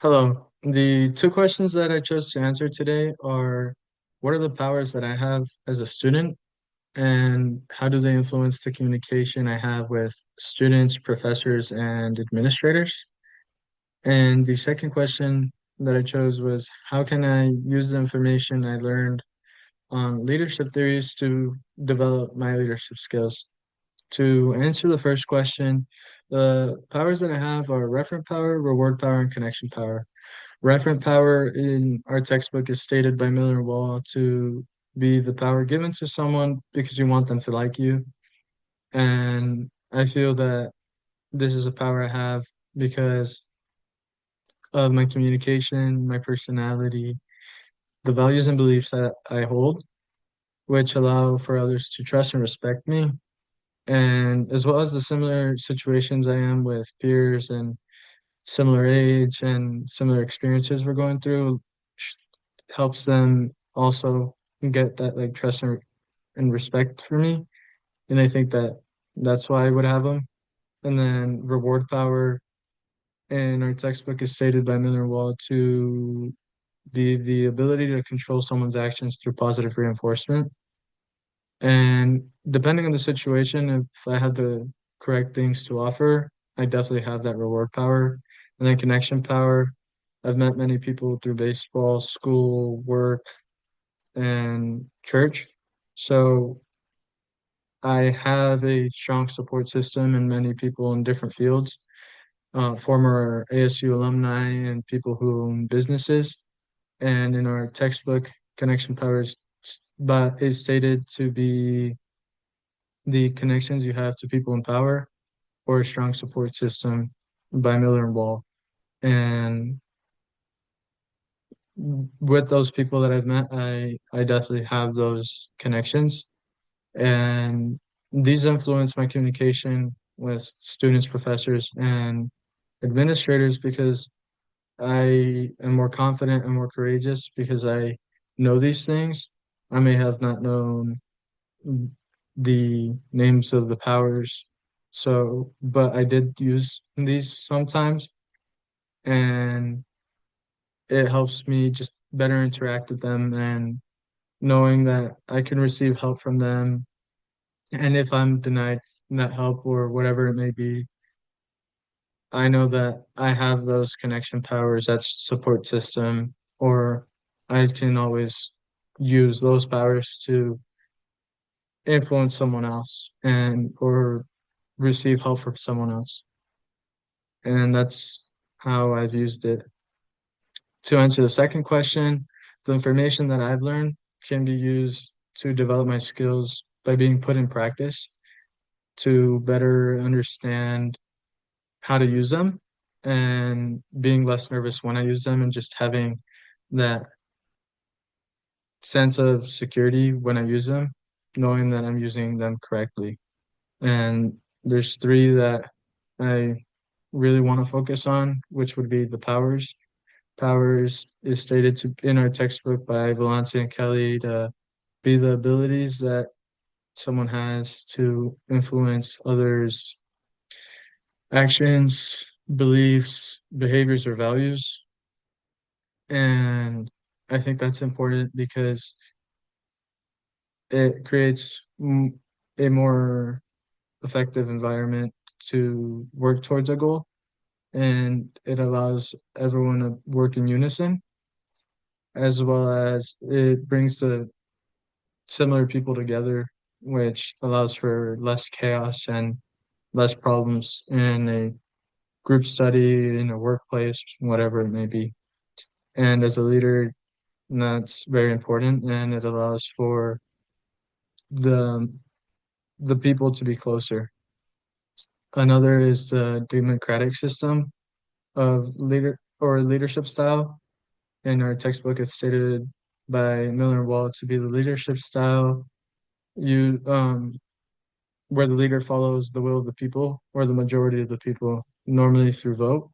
Hello. The two questions that I chose to answer today are what are the powers that I have as a student, and how do they influence the communication I have with students, professors, and administrators? And the second question that I chose was how can I use the information I learned on leadership theories to develop my leadership skills? To answer the first question, the powers that I have are referent power, reward power, and connection power. Referent power in our textbook is stated by Miller and Wall to be the power given to someone because you want them to like you. And I feel that this is a power I have because of my communication, my personality, the values and beliefs that I hold, which allow for others to trust and respect me, and as well as the similar situations I am with peers and similar age and similar experiences we're going through helps them also get that like trust and respect for me. And I think that that's why I would have them. And then reward power in our textbook is stated by Miller and Wall to the ability to control someone's actions through positive reinforcement. And depending on the situation, if I have the correct things to offer, I definitely have that reward power. And then connection power. I've met many people through baseball, school, work, and church. So I have a strong support system and many people in different fields, former ASU alumni and people who own businesses. And in our textbook, connection powers but is stated to be the connections you have to people in power or a strong support system by Miller and Wall. And with those people that I've met, I definitely have those connections. And these influence my communication with students, professors, and administrators because I am more confident and more courageous because I know these things. I may have not known the names of the powers, so, but I did use these sometimes, and it helps me just better interact with them and knowing that I can receive help from them. And if I'm denied that help or whatever it may be, I know that I have those connection powers, that support system, or I can always use those powers to influence someone else and or receive help from someone else. And that's how I've used it. To answer the second question, the information that I've learned can be used to develop my skills by being put in practice to better understand how to use them and being less nervous when I use them and just having that sense of security when I use them, knowing that I'm using them correctly. And there's three that I really want to focus on, which would be the powers. Powers is stated to in our textbook by Valanci and Kelly to be the abilities that someone has to influence others' actions, beliefs, behaviors, or values. And I think that's important because it creates a more effective environment to work towards a goal, and it allows everyone to work in unison, as well as it brings the similar people together, which allows for less chaos and less problems in a group study, in a workplace, whatever it may be. And as a leader, that's very important, and it allows for the the people to be closer. Another is the democratic system of leadership style. In our textbook, it's stated by Miller and Wall to be the leadership style you where the leader follows the will of the people or the majority of the people, normally through vote.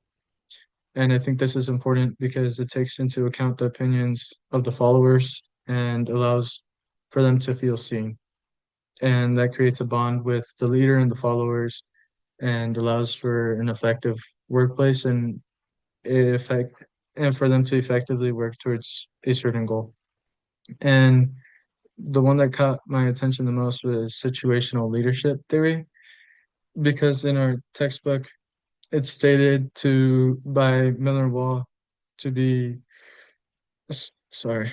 And I think this is important because it takes into account the opinions of the followers and allows for them to feel seen. And that creates a bond with the leader and the followers and allows for an effective workplace and effect and for them to effectively work towards a certain goal. And the one that caught my attention the most was situational leadership theory, because in our textbook, it's stated to by Miller Wall to be, sorry,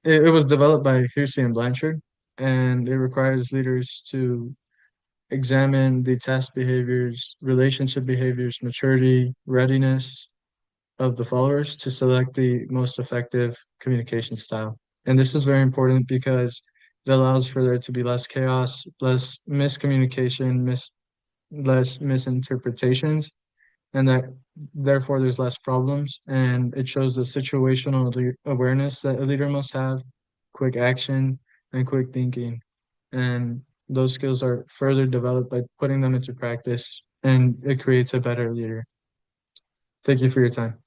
it was developed by Hersey and Blanchard, and it requires leaders to examine the task behaviors, relationship behaviors, maturity, readiness of the followers to select the most effective communication style. And this is very important because it allows for there to be less chaos, less miscommunication, less misinterpretations, and that therefore there's less problems. And it shows the situational awareness that a leader must have, quick action, and quick thinking. And those skills are further developed by putting them into practice, and it creates a better leader. Thank you for your time.